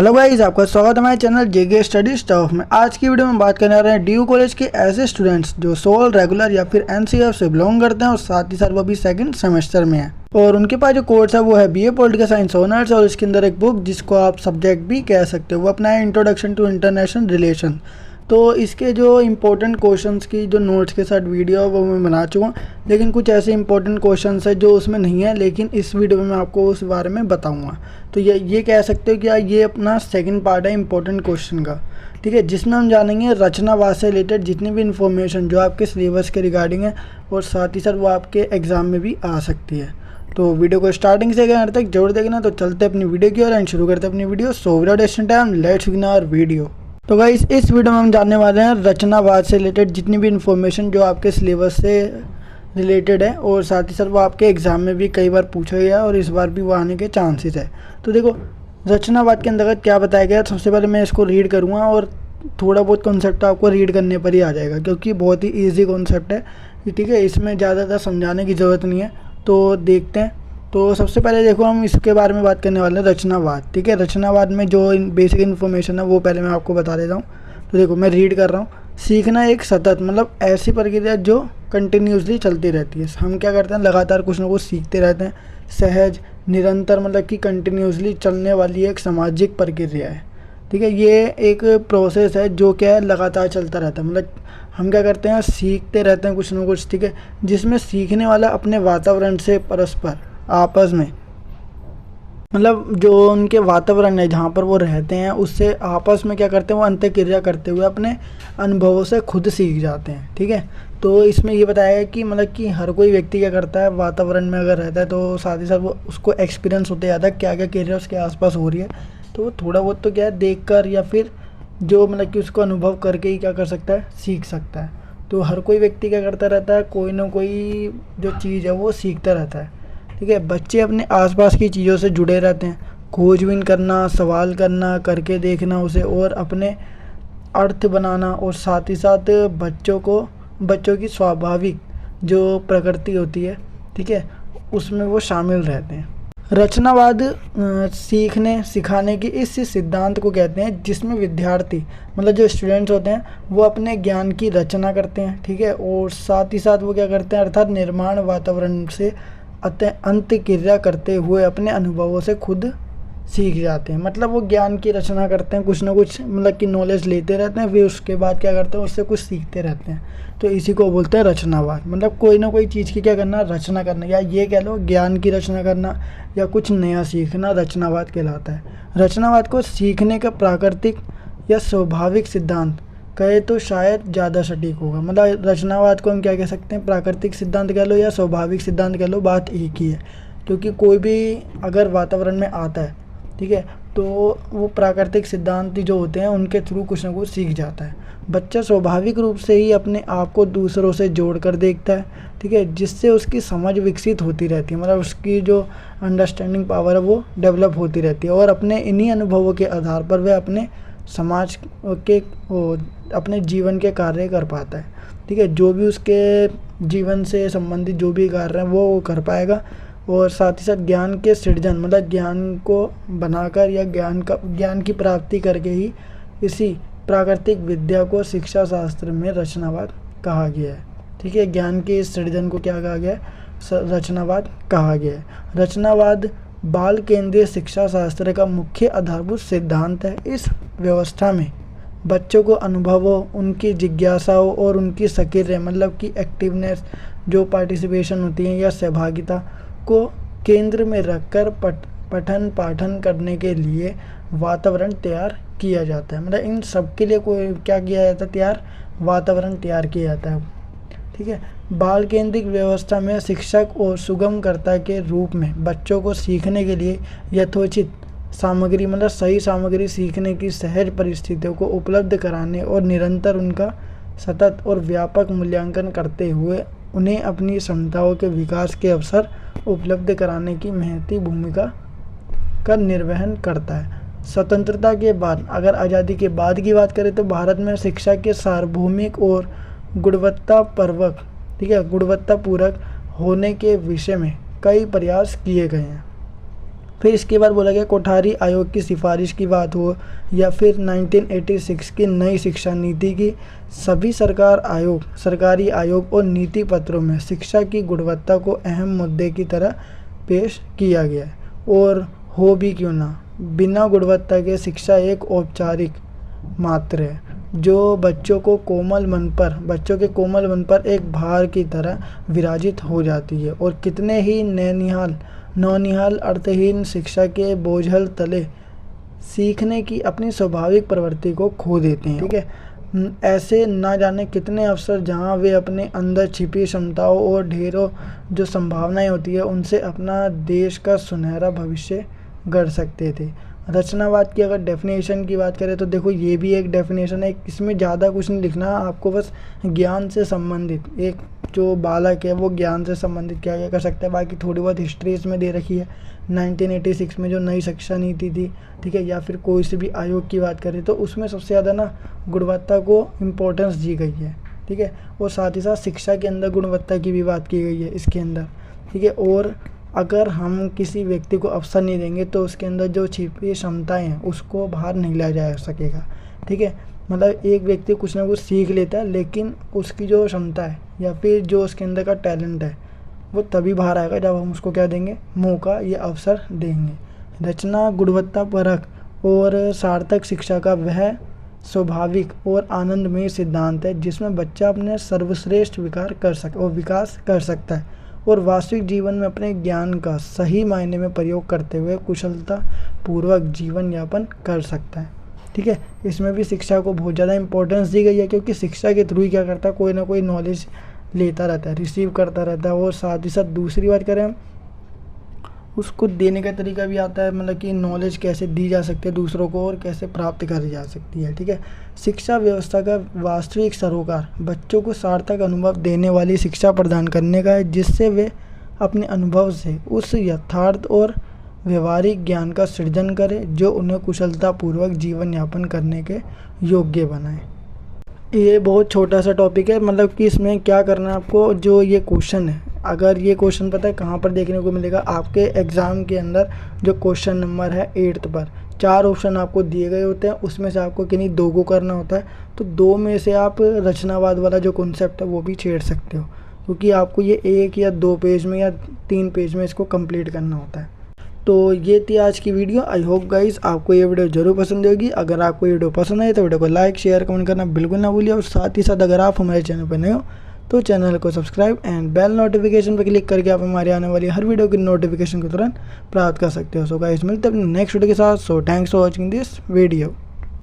Hello guys, आपका स्वागत है हमारे चैनल जेके स्टडी स्टफ में। आज की वीडियो में बात करने आ रहे हैं डीयू कॉलेज के ऐसे स्टूडेंट्स जो सोल, रेगुलर या फिर एनसीएफ से बिलोंग करते हैं और साथ ही साथ वो भी सेकंड सेमेस्टर में है और उनके पास जो कोर्स है वो है बीए पॉलिटिकल साइंस ऑनर्स और इसके अंदर एक बुक जिसको आप सब्जेक्ट भी कह सकते हो वो अपना है इंट्रोडक्शन टू इंटरनेशनल रिलेशन। तो इसके जो इम्पोर्टेंट क्वेश्चंस की जो नोट्स के साथ वीडियो वो मैं बना चुका हूँ, लेकिन कुछ ऐसे इम्पोर्टेंट क्वेश्चंस है जो उसमें नहीं है, लेकिन इस वीडियो में मैं आपको उस बारे में बताऊँगा। तो ये कह सकते हो कि ये अपना सेकंड पार्ट है इम्पोर्टेंट क्वेश्चन का, ठीक है, जिसमें हम जानेंगे रचनावाद से रिलेटेड जितनी भी इन्फॉर्मेशन जो आपके सिलेबस के रिगार्डिंग है और साथ ही साथ वो आपके एग्ज़ाम में भी आ सकती है। तो वीडियो को स्टार्टिंग से अंत तक जरूर देखना। तो चलते अपनी वीडियो की ओर एंड शुरू करते अपनी वीडियो। So without wasting time let's begin our video. तो गाइस, इस वीडियो में हम जानने वाले हैं रचनावाद से रिलेटेड जितनी भी इन्फॉर्मेशन जो आपके सिलेबस से रिलेटेड है और साथ ही साथ वो आपके एग्ज़ाम में भी कई बार पूछा गया है और इस बार भी वो आने के चांसेस है। तो देखो, रचनावाद के अंतर्गत क्या बताया गया, सबसे पहले मैं इसको रीड करूँगा और थोड़ा बहुत कॉन्सेप्ट आपको रीड करने पर ही आ जाएगा क्योंकि बहुत ही ईजी कॉन्सेप्ट है, ठीक है, इसमें ज़्यादातर समझाने की ज़रूरत नहीं है। तो देखते हैं। तो सबसे पहले देखो, हम इसके बारे में बात करने वाले हैं रचनावाद, ठीक है। रचनावाद में जो बेसिक इन्फॉर्मेशन है वो पहले मैं आपको बता देता हूँ। तो देखो, मैं रीड कर रहा हूँ। सीखना एक सतत मतलब ऐसी प्रक्रिया जो कंटिन्यूसली चलती रहती है। हम क्या करते हैं, लगातार कुछ ना कुछ सीखते रहते हैं। सहज, निरंतर मतलब कि कंटिन्यूसली चलने वाली एक सामाजिक प्रक्रिया है, ठीक है। ये एक प्रोसेस है जो क्या है, लगातार चलता रहता है। मतलब हम क्या करते हैं, सीखते रहते हैं कुछ ना कुछ, ठीक है, जिसमें सीखने वाला अपने वातावरण से परस्पर आपस में मतलब जो उनके वातावरण है जहाँ पर वो रहते हैं उससे आपस में क्या करते हैं, वो अंतःक्रिया करते हुए अपने अनुभवों से खुद सीख जाते हैं, ठीक है। तो इसमें ये बताया है कि मतलब कि हर कोई व्यक्ति क्या करता है, वातावरण में अगर रहता है तो साथ ही साथ वो उसको एक्सपीरियंस होते जाता है क्या क्या क्रिया उसके आसपास हो रही है। तो वो थोड़ा बहुत तो क्या है, देख कर या फिर जो मतलब कि उसको अनुभव करके ही क्या कर सकता है, सीख सकता है। तो हर कोई व्यक्ति क्या करता रहता है, कोई ना कोई जो चीज़ है वो सीखता रहता है, ठीक है। बच्चे अपने आसपास की चीज़ों से जुड़े रहते हैं। खोजबीन करना, सवाल करना, करके देखना उसे और अपने अर्थ बनाना और साथ ही साथ बच्चों की स्वाभाविक जो प्रकृति होती है, ठीक है, उसमें वो शामिल रहते हैं। रचनावाद सीखने सिखाने की इस सिद्धांत को कहते हैं जिसमें विद्यार्थी मतलब जो स्टूडेंट्स होते हैं वो अपने ज्ञान की रचना करते हैं, ठीक है, और साथ ही साथ वो क्या करते हैं, अर्थात निर्माण वातावरण से अंतःक्रिया करते हुए अपने अनुभवों से खुद सीख जाते हैं। मतलब वो ज्ञान की रचना करते हैं, कुछ ना कुछ मतलब कि नॉलेज लेते रहते हैं, फिर उसके बाद क्या करते हैं, उससे कुछ सीखते रहते हैं। तो इसी को बोलते हैं रचनावाद। मतलब कोई ना कोई चीज़ की क्या करना, रचना करना, या ये कह लो ज्ञान की रचना करना या कुछ नया सीखना रचनावाद कहलाता है। रचनावाद को सीखने का प्राकृतिक या स्वाभाविक सिद्धांत कहे तो शायद ज़्यादा सटीक होगा। मतलब रचनावाद को हम क्या कह सकते हैं, प्राकृतिक सिद्धांत कह लो या स्वाभाविक सिद्धांत कह लो, बात एक ही है। क्योंकि कोई भी अगर वातावरण में आता है, ठीक है, तो वो प्राकृतिक सिद्धांत जो होते हैं उनके थ्रू कुछ ना कुछ सीख जाता है। बच्चा स्वाभाविक रूप से ही अपने आप को दूसरों से जोड़ कर देखता है, ठीक है, जिससे उसकी समझ विकसित होती रहती है। मतलब उसकी जो अंडरस्टैंडिंग पावर है वो डेवलप होती रहती है और अपने इन्हीं अनुभवों के आधार पर वह अपने समाज के अपने जीवन के कार्य कर पाता है, ठीक है। जो भी उसके जीवन से संबंधित जो भी कार्य है वो कर पाएगा और साथ ही साथ ज्ञान के सृजन मतलब ज्ञान को बनाकर या ज्ञान की प्राप्ति करके ही इसी प्राकृतिक विद्या को शिक्षा शास्त्र में रचनावाद कहा गया है, ठीक है। ज्ञान के इस सृजन को क्या कहा गया है, रचनावाद कहा गया है। रचनावाद बाल केंद्रीय शिक्षा शास्त्र का मुख्य आधारभूत सिद्धांत है। इस व्यवस्था में बच्चों को अनुभवों, उनकी जिज्ञासाओं और उनकी सक्रिय मतलब कि एक्टिवनेस जो पार्टिसिपेशन होती है या सहभागिता को केंद्र में रखकर पठन पाठन करने के लिए वातावरण तैयार किया जाता है। मतलब इन सब के लिए कोई क्या किया जाता है, तैयार वातावरण तैयार किया जाता है, ठीक है। बाल केंद्रित व्यवस्था में शिक्षक और सुगमकर्ता के रूप में बच्चों को सीखने के लिए यथोचित सामग्री मतलब सही सामग्री, सीखने की सहज परिस्थितियों को उपलब्ध कराने और निरंतर उनका सतत और व्यापक मूल्यांकन करते हुए उन्हें अपनी क्षमताओं के विकास के अवसर उपलब्ध कराने की महत्वपूर्ण भूमिका का निर्वहन करता है। स्वतंत्रता के बाद, अगर आज़ादी के बाद की बात करें तो भारत में शिक्षा के सार्वभौमिक और गुणवत्तापूर्वक, ठीक है, गुणवत्तापूर्वक होने के विषय में कई प्रयास किए गए हैं। फिर इसके बाद बोला गया कोठारी आयोग की सिफारिश की बात हो या फिर 1986 की नई शिक्षा नीति की सभी सरकारी आयोग और नीति पत्रों में शिक्षा की गुणवत्ता को अहम मुद्दे की तरह पेश किया गया है। और हो भी क्यों ना, बिना गुणवत्ता के शिक्षा एक औपचारिक मात्र है जो बच्चों के कोमल मन पर एक भार की तरह विराजित हो जाती है और कितने ही नौनिहाल अर्थहीन शिक्षा के बोझल तले सीखने की अपनी स्वाभाविक प्रवृत्ति को खो देते हैं। ठीक है, ऐसे ना जाने कितने अवसर जहां वे अपने अंदर छिपी क्षमताओं और ढेरों जो संभावनाएं होती है उनसे अपना देश का सुनहरा भविष्य गढ़ सकते थे। रचनावाद की अगर डेफिनेशन की बात करें तो देखो ये भी एक डेफिनेशन है, इसमें ज़्यादा कुछ नहीं लिखना, आपको बस ज्ञान से संबंधित एक जो बालक है वो ज्ञान से संबंधित क्या कर सकता है। बाकी थोड़ी बहुत हिस्ट्री इसमें दे रखी है 1986 में जो नई शिक्षा नीति थी, ठीक है, या फिर कोई से भी आयोग की बात करें तो उसमें सबसे ज़्यादा ना गुणवत्ता को इम्पोर्टेंस दी गई है। ठीक है, और साथ ही साथ शिक्षा के अंदर गुणवत्ता की भी बात की गई है इसके अंदर। ठीक है, और अगर हम किसी व्यक्ति को अवसर नहीं देंगे तो उसके अंदर जो छिपी क्षमताएं हैं उसको बाहर नहीं लाया जा सकेगा। ठीक है, मतलब एक व्यक्ति कुछ ना कुछ सीख लेता है लेकिन उसकी जो क्षमता है या फिर जो उसके अंदर का टैलेंट है वो तभी बाहर आएगा जब हम उसको क्या देंगे, मौका या अवसर देंगे। रचना गुणवत्ता परक और सार्थक शिक्षा का वह स्वाभाविक और आनंदमय सिद्धांत है जिसमें बच्चा अपने सर्वश्रेष्ठ विकास कर सकता है और वास्तविक जीवन में अपने ज्ञान का सही मायने में प्रयोग करते हुए कुशलता पूर्वक जीवन यापन कर सकता है। ठीक है, इसमें भी शिक्षा को बहुत ज़्यादा इंपॉर्टेंस दी गई है क्योंकि शिक्षा के थ्रू ही क्या करता है, कोई ना कोई नॉलेज लेता रहता है, रिसीव करता रहता है। और साथ ही साथ दूसरी बात करें उसको देने का तरीका भी आता है, मतलब कि नॉलेज कैसे दी जा सकती है दूसरों को और कैसे प्राप्त करी जा सकती है। ठीक है, शिक्षा व्यवस्था का वास्तविक सरोकार बच्चों को सार्थक अनुभव देने वाली शिक्षा प्रदान करने का है जिससे वे अपने अनुभव से उस यथार्थ और व्यवहारिक ज्ञान का सृजन करें जो उन्हें कुशलतापूर्वक जीवन यापन करने के योग्य बनाए। ये बहुत छोटा सा टॉपिक है, मतलब कि इसमें क्या करना है आपको, जो ये क्वेश्चन है, अगर ये क्वेश्चन पता है कहाँ पर देखने को मिलेगा, आपके एग्ज़ाम के अंदर जो क्वेश्चन नंबर है 8th पर 4 ऑप्शन आपको दिए गए होते हैं, उसमें से आपको किन्हीं 2 को करना होता है। तो 2 में से आप रचनावाद वाला जो कॉन्सेप्ट है वो भी छेड़ सकते हो क्योंकि आपको ये 1 या 2 पेज में या 3 पेज में इसको कंप्लीट करना होता है। तो ये थी आज की वीडियो। आई होप गाइस आपको ये वीडियो जरूर पसंद होगी। अगर आपको ये वीडियो पसंद आए तो वीडियो को लाइक शेयर कमेंट करना बिल्कुल ना भूलिए और साथ ही साथ अगर आप हमारे चैनल पर नए हो तो चैनल को सब्सक्राइब एंड बेल नोटिफिकेशन पर क्लिक करके आप हमारे आने वाली हर वीडियो की नोटिफिकेशन को तुरंत प्राप्त कर सकते हो। सो गाइस मिलते हैं अपने नेक्स्ट वीडियो के साथ। So thanks for watching this video.